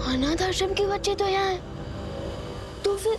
अनाथ आश्रम के बच्चे तो यहाँ हैं, तो फिर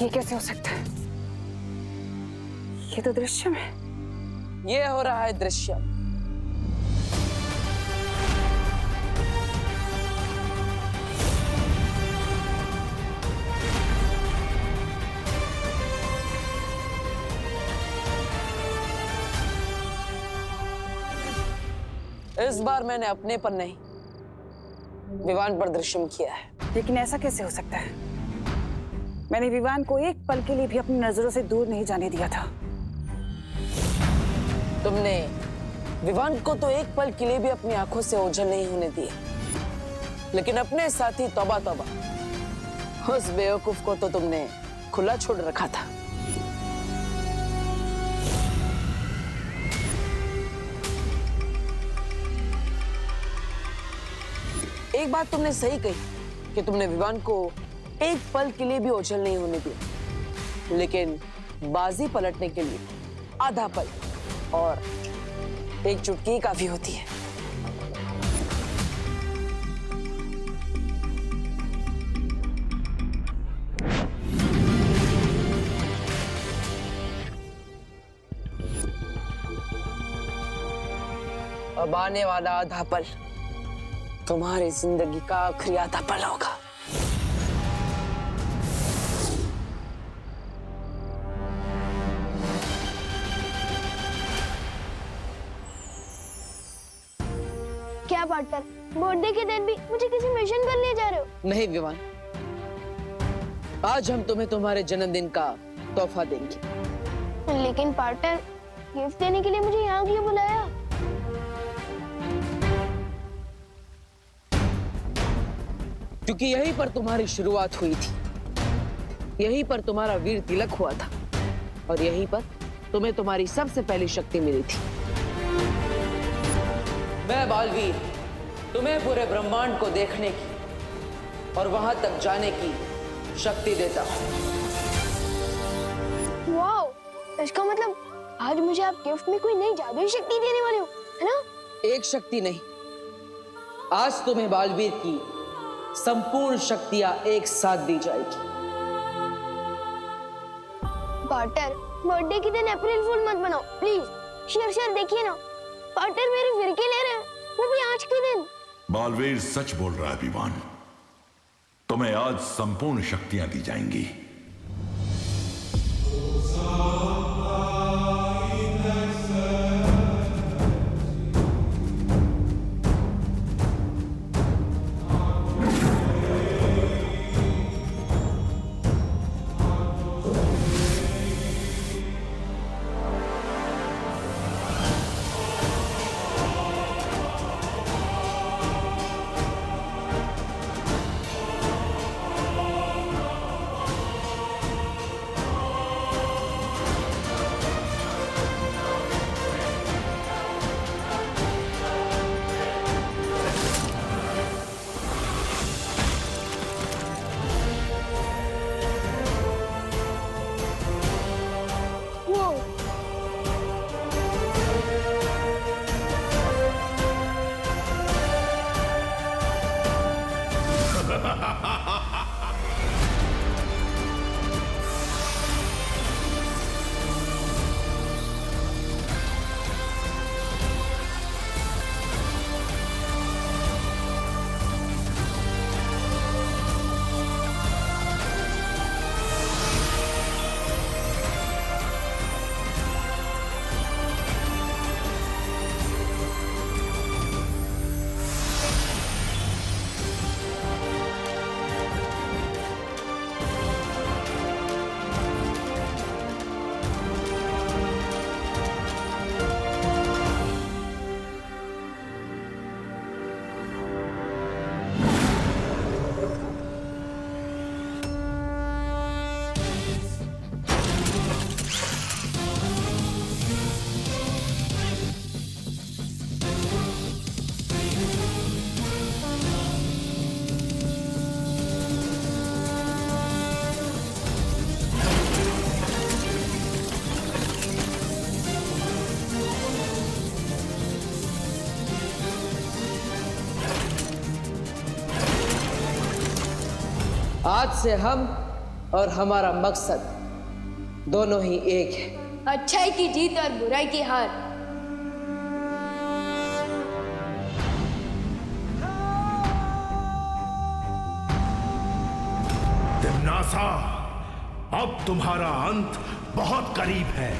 ये कैसे हो सकता है? ये तो दृश्यम है। ये हो रहा है दृश्यम। इस बार मैंने अपने पर नहीं, विवान पर दृश्यम किया है। लेकिन ऐसा कैसे हो सकता है? मैंने विवान को एक पल के लिए भी अपनी नजरों से दूर नहीं जाने दिया था। तुमने विवान को तो एक पल के लिए भी अपनी आंखों से ओझल नहीं होने दिया, लेकिन अपने साथी तौबा तौबा, उस बेवकूफ को तो तुमने खुला छोड़ रखा था। एक बात तुमने सही कही कि तुमने विवान को एक पल के लिए भी ओझल नहीं होने दिया, लेकिन बाजी पलटने के लिए आधा पल और एक चुटकी ही काफी होती है। अब आने वाला आधा पल तुम्हारी जिंदगी का आखिरी आधा पल होगा। क्या पार्टनर, बर्थडे के दिन भी मुझे किसी मिशन पर ले जा रहे हो? नहीं विवान, आज हम तुम्हें तुम्हारे जन्मदिन का तोहफा देंगे। लेकिन पार्टनर, गिफ्ट देने के लिए मुझे यहाँ क्यों बुलाया? क्योंकि यहीं पर तुम्हारी शुरुआत हुई थी, यहीं पर तुम्हारा वीर तिलक हुआ था, और यहीं पर तुम्हें तुम्हारी सबसे पहली शक्ति मिली थी। मैं बालवीर तुम्हें पूरे ब्रह्मांड को देखने की और वहां तक जाने की शक्ति देता हूं। वाओ, इसका मतलब आज मुझे आप गिफ्ट में कोई नई जादुई शक्ति देने वाले हो, है ना? एक शक्ति नहीं, आज तुम्हें बालवीर की संपूर्ण शक्तियां एक साथ दी जाएगी। पार्टनर, बर्थडे के दिन अप्रैल फूल मत बनाओ प्लीज। शेर देखिए ना, पार्टनर मेरे फिरके ले रहे हैं, वो भी आज के दिन। बालवीर सच बोल रहा है विवान, तुम्हें आज संपूर्ण शक्तियां दी जाएंगी। आज से हम और हमारा मकसद दोनों ही एक है। अच्छाई की जीत और बुराई की हार। तिम्नासा, अब तुम्हारा अंत बहुत करीब है,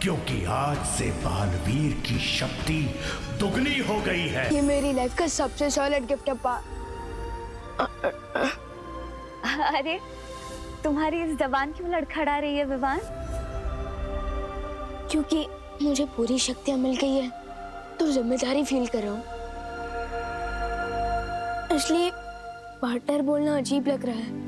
क्योंकि आज से बालवीर की शक्ति दुगनी हो गई है। ये मेरी लाइफ का सबसे सॉलिड गिफ्ट है पा। अरे तुम्हारी इस जबान क्यों लड़खड़ा रही है विवान? क्योंकि मुझे पूरी शक्तियां मिल गई है तो जिम्मेदारी फील कर रहा हूँ, इसलिए पार्टनर बोलना अजीब लग रहा है।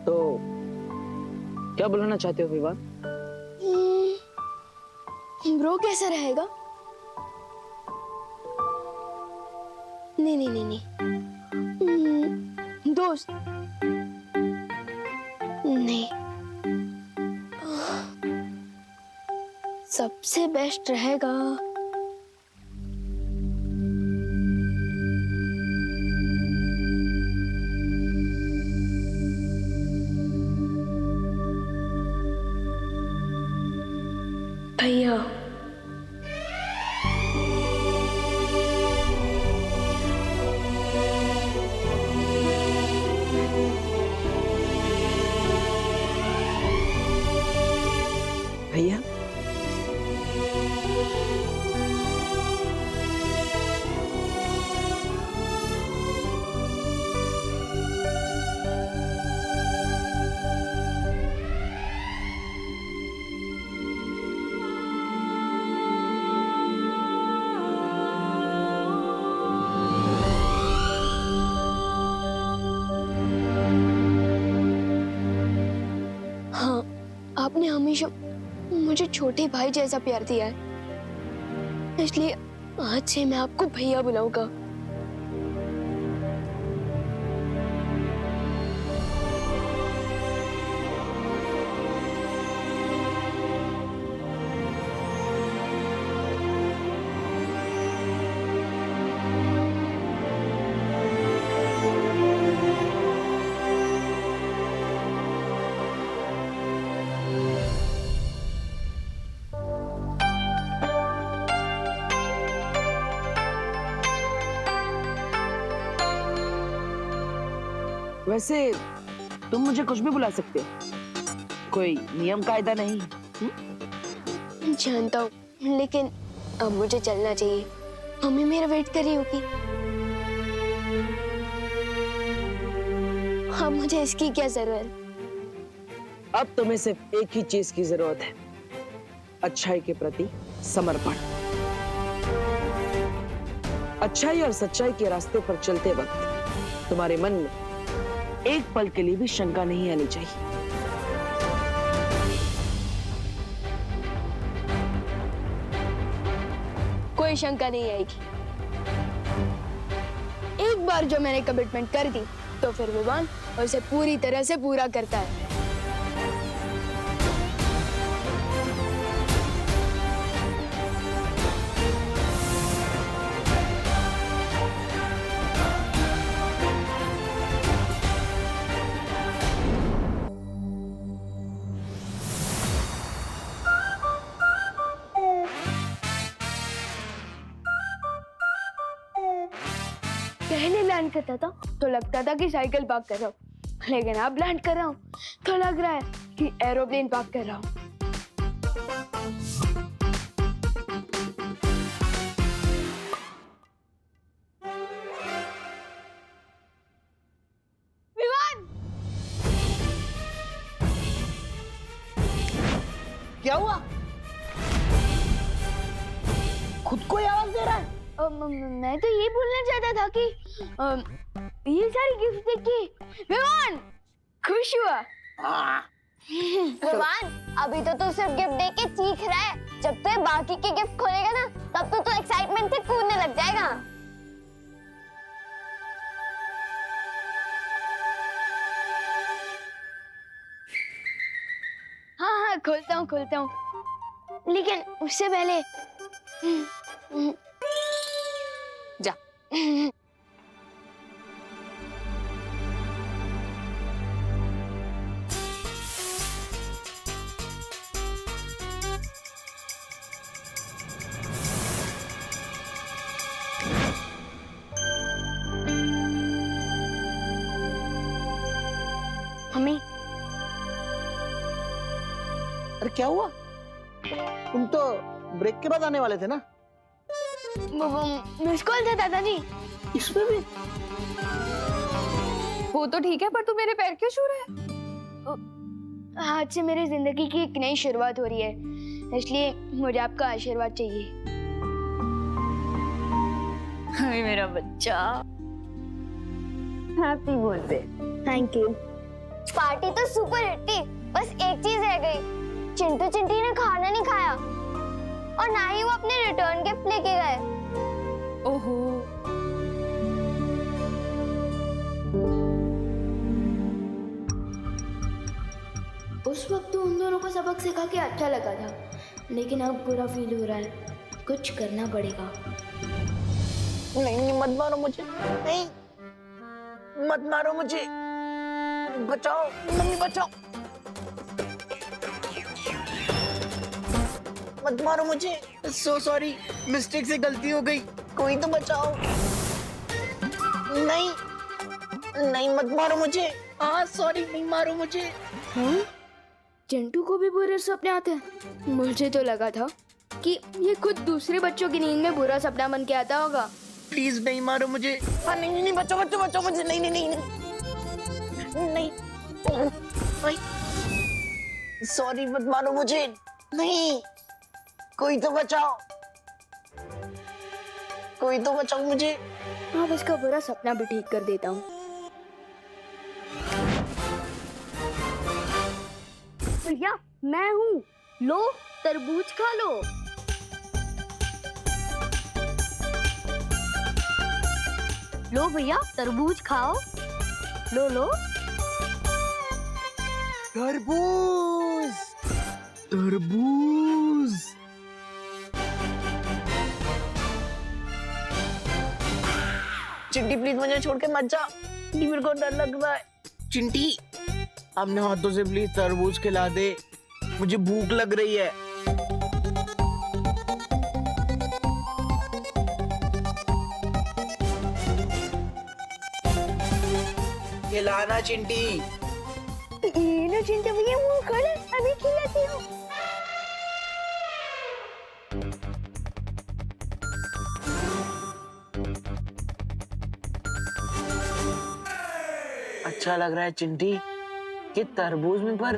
तो क्या बुलाना चाहते हो विवान? ब्रो कैसा रहेगा? नहीं नहीं नहीं नहीं, दोस्त नहीं, सबसे बेस्ट रहेगा भैया। भैया, हाँ, आपने हमेशा मुझे छोटे भाई जैसा प्यार दिया है, इसलिए आज से मैं आपको भैया बुलाऊंगा। वैसे तुम मुझे कुछ भी बुला सकते हो, कोई नियम कायदा नहीं। जानता हूँ, लेकिन अब मुझे चलना चाहिए, मम्मी मेरा वेट कर रही होगी। अब मुझे इसकी क्या जरूरत? अब तुम्हें सिर्फ एक ही चीज की जरूरत है, अच्छाई के प्रति समर्पण। अच्छाई और सच्चाई के रास्ते पर चलते वक्त तुम्हारे मन में एक पल के लिए भी शंका नहीं आनी चाहिए। कोई शंका नहीं आएगी। एक बार जो मैंने कमिटमेंट कर दी तो फिर विवान उसे पूरी तरह से पूरा करता है। पहले लैंड करता था तो लगता था कि साइकिल पार्क कर रहा हूँ, लेकिन अब लैंड कर रहा हूँ तो लग रहा है कि एरोप्लेन पार्क कर रहा हूँ। विवान! क्या हुआ? खुद को ही आवाज दे रहा है? मैं तो ये बोलना चाहता था कि ये सारी गिफ्ट देख के विवान खुश हुआ। विवान, अभी तो तू सिर्फ गिफ्ट देख के चीख रहा है, जब तू बाकी के गिफ्ट खोलेगा ना तब तो तू एक्साइटमेंट से कूदने लग जाएगा। खोलता हूँ, लेकिन उससे पहले जा। मम्मी, अरे क्या हुआ? तुम तो ब्रेक के बाद आने वाले थे ना? वो मिस कॉल था दादाजी। इसमें भी? वो तो ठीक है, पर तू मेरे पैर क्यों छू रहा है? आज से मेरी जिंदगी की एक नई शुरुआत हो रही है, इसलिए मुझे आपका आशीर्वाद चाहिए। हाय मेरा बच्चा, happy birthday. Thank you. Party तो सुपर हिट थी, बस एक चीज रह गई। चिंटू चिंटी ने खाना नहीं खाया और ना ही वो अपने रिटर्न गिफ्ट लेके गए। ओहो, उस वक्त तो उन दोनों को सबक सिखा के अच्छा लगा था, लेकिन अब बुरा फील हो रहा है। कुछ करना पड़ेगा। नहीं, मत मारो मुझे, नहीं, मत मारो मुझे, बचाओ मम्मी, बचाओ, मत मारो मुझे। सो सॉरी, मिस्टेक से गलती हो गई, कोई तो बचाओ। नहीं नहीं, मत मारो मुझे। हाँ सॉरी, नहीं मारो मुझे। हाँ? चिंटू को भी बुरे सपने आते हैं? मुझे तो लगा था कि ये खुद दूसरे बच्चों की नींद में बुरा सपना बन के आता होगा। प्लीज नहीं मारो मुझे। हाँ नहीं नहीं, बचाओ बचाओ बचाओ मुझे। नहीं नहीं नहीं नहीं नहीं, सॉरी, मत मारो मुझे। नहीं, कोई तो बचाओ, कोई तो बचाओ मुझे। अब इसका बुरा सपना भी ठीक कर देता हूँ। भैया मैं हूँ, लो तरबूज खा लो। लो भैया तरबूज खाओ, लो लो। तरबूज, तरबूज। चिंटी प्लीज मुझे छोड़ के मत जा, मेरे को डर लग रहा है। चिंटी अपने हाथों से प्लीज तरबूज खिला दे, मुझे भूख लग रही है। खिलाना चिंटी। ये लो चिंटू भैया, मुंह खोलो, अभी खिलाती हूँ। अच्छा लग रहा है चिंटी, कि तरबूज में पर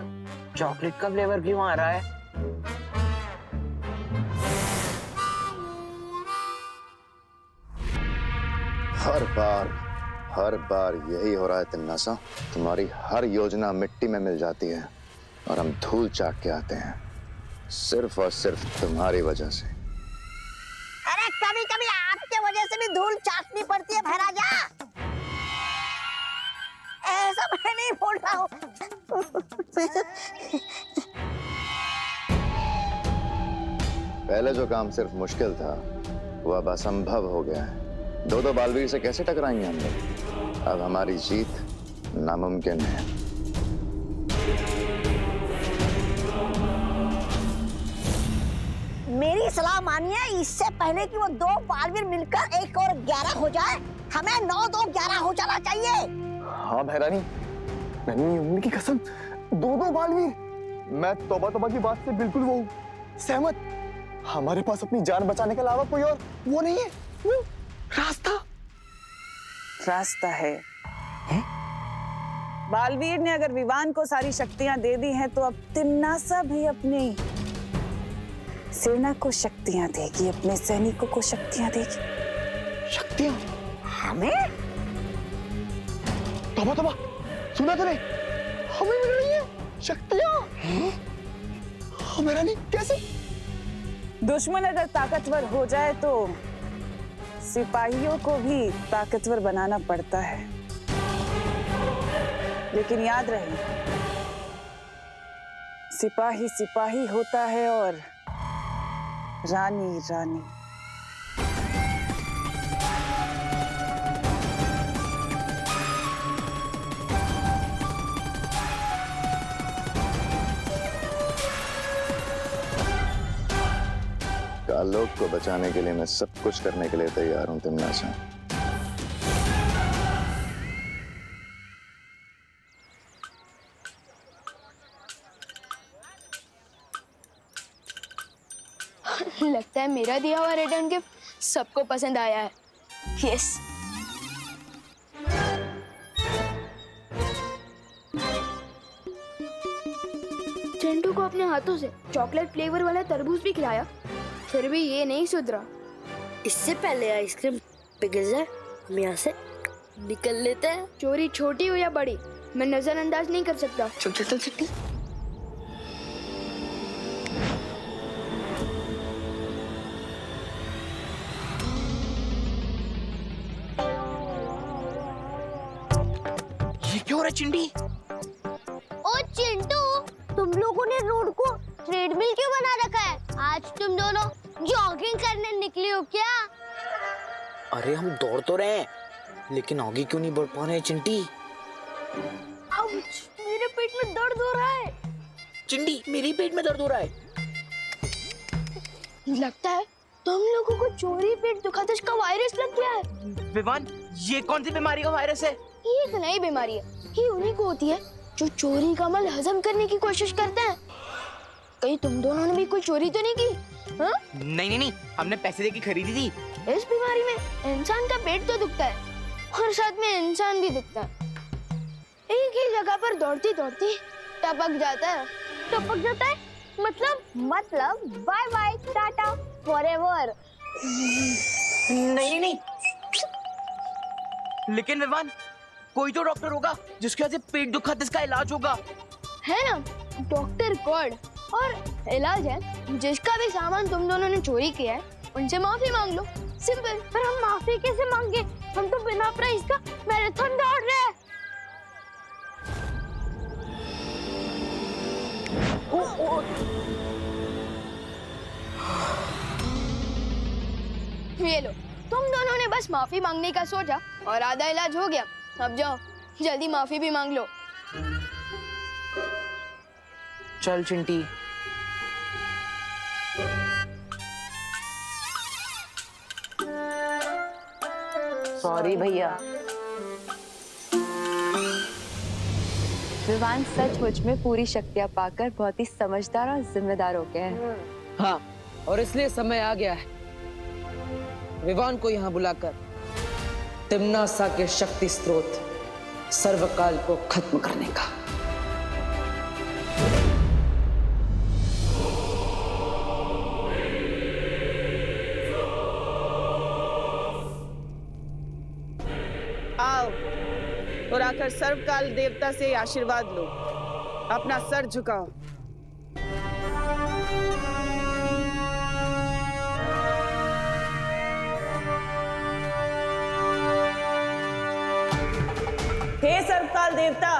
चॉकलेट का फ्लेवर क्यों आ रहा है? हर बार यही हो रहा है तिन्नासा। तुम्हारी हर योजना मिट्टी में मिल जाती है और हम धूल चाट के आते हैं, सिर्फ और सिर्फ तुम्हारी वजह से। अरे कभी कभी आपके वजह से भी धूल चाटनी पड़ती है भैराजा। ऐसा मैं नहीं बोल रहा हूँ। पहले जो काम सिर्फ मुश्किल था वो अब असंभव हो गया है। दो बालवीर से कैसे टकराएंगे हम लोग? अब हमारी जीत नामुमकिन है। मेरी सलाह मानिए, इससे पहले कि वो दो बालवीर मिलकर 1 और 11 हो जाए, हमें 9 2 11 हो जाना चाहिए। हाँ भैरानी, नन्ही उम्मी की कसम, 2 बालवीर। मैं तौबा की बात से बिल्कुल वो सहमत। हमारे पास अपनी जान बचाने के अलावा कोई और वो नहीं है, वो रास्ता है। बालवीर ने अगर विवान को सारी शक्तियां दे दी हैं, तो अब तिन्नासा भी अपनी सेना को शक्तियां देगी, अपने सैनिकों को शक्तियां देगी। शक्तियां? हमें? तौबा, सुना तूने? हमें मिल रही है शक्तियां। हाँ भैरानी, कैसे? दुश्मन अगर ताकतवर हो जाए तो सिपाहियों को भी ताकतवर बनाना पड़ता है। लेकिन याद रहे, सिपाही सिपाही होता है और रानी रानी। आलोक को बचाने के लिए मैं सब कुछ करने के लिए तैयार हूं तिमनासा। लगता है मेरा दिया हुआ रिटर्न गिफ्ट सबको पसंद आया है। यस। चिंटू को अपने हाथों से चॉकलेट फ्लेवर वाला तरबूज भी खिलाया, फिर भी ये नहीं सुधरा। इससे पहले आइसक्रीम पिघल जाए हम यहाँ से निकल लेते हैं। चोरी छोटी हो या बड़ी, मैं नजरअंदाज नहीं कर सकता। चल चल चल चल। ये क्यों हो रहा है चिंटी? ओ चिंटू, तुम लोगों ने रोड को ट्रेडमिल क्यों बना रखा है? आज तुम दोनों जॉगिंग करने निकली हो क्या? अरे हम दौड़ तो रहे हैं, लेकिन आगे क्यों नहीं बढ़ पा रहे हैं चिंटी? आउच, मेरे पेट में दर्द हो रहा है। चिंटी, मेरे पेट में दर्द हो रहा है। लगता है तुम लोगों को चोरी पेट दुखादश का वायरस लग गया है। विवान, ये कौन सी बीमारी का वायरस है? ये एक नई बीमारी है, ये उन्हीं को होती है जो चोरी का माल हजम करने की कोशिश करते हैं। कहीं तुम दोनों ने भी कोई चोरी तो नहीं की? हाँ? नहीं, हमने पैसे देके खरीदी थी। इस बीमारी में इंसान का पेट तो दुखता है और साथ में इंसान भी दुखता है। एक ही जगह पर दौड़ती दौड़ती टपक जाता है। टपक जाता है? मतलब बाय बाय टाटा फॉरएवर। नहीं, लेकिन विवान, कोई तो डॉक्टर होगा जिसके वजह से पेट दुखा जिसका इलाज होगा। है ना, डॉक्टर गॉड। और इलाज है, जिसका भी सामान तुम दोनों ने चोरी किया है उनसे माफी मांग लो। सिंपल। पर हम माफी कैसे मांगे? हम तो बिना प्राइस का मैराथन दौड़ रहे हैं। ये लो, तुम दोनों ने बस माफी मांगने का सोचा और आधा इलाज हो गया। अब जाओ, जल्दी माफी भी मांग लो। चल चिंटी। सॉरी भैया। विवान सचमुच में पूरी शक्तियां पाकर बहुत ही समझदार और जिम्मेदार हो गए हैं। हाँ, और इसलिए समय आ गया है विवान को यहाँ बुलाकर तिम्नासा के शक्ति स्रोत सर्वकाल को खत्म करने का। आओ और आकर सर्वकाल देवता से आशीर्वाद लो। अपना सर झुकाओ। हे सर्वकाल देवता,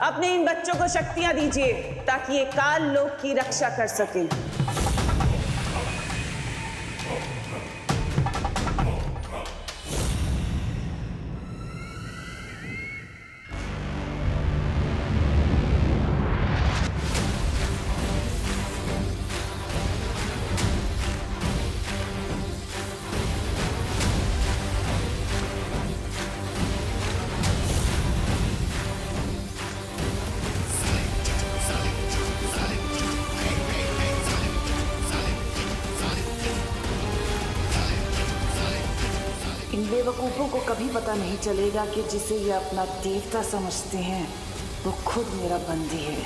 अपने इन बच्चों को शक्तियां दीजिए ताकि ये काल लोक की रक्षा कर सकें। इन बेवकूफ़ों को कभी पता नहीं चलेगा कि जिसे ये अपना देवता समझते हैं वो खुद मेरा बंदी है।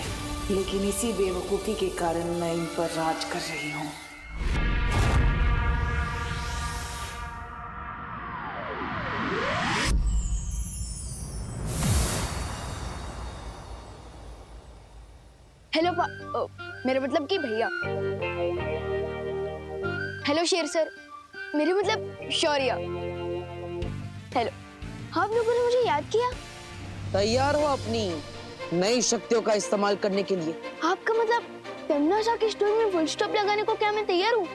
लेकिन इसी बेवकूफ़ी के कारण मैं इन पर राज कर रही हूँ। हेलो मेरा मतलब कि भैया। हेलो शेर सर, मेरे मतलब शौर्य। हेलो, आप लोगों ने मुझे याद किया? तैयार हो अपनी नई शक्तियों का इस्तेमाल करने के लिए? आपका मतलब तन्ना सा की स्टोरी में फुल स्टॉप लगाने को क्या मैं तैयार हूँ?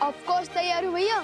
ऑफ कोर्स तैयार हूँ भैया।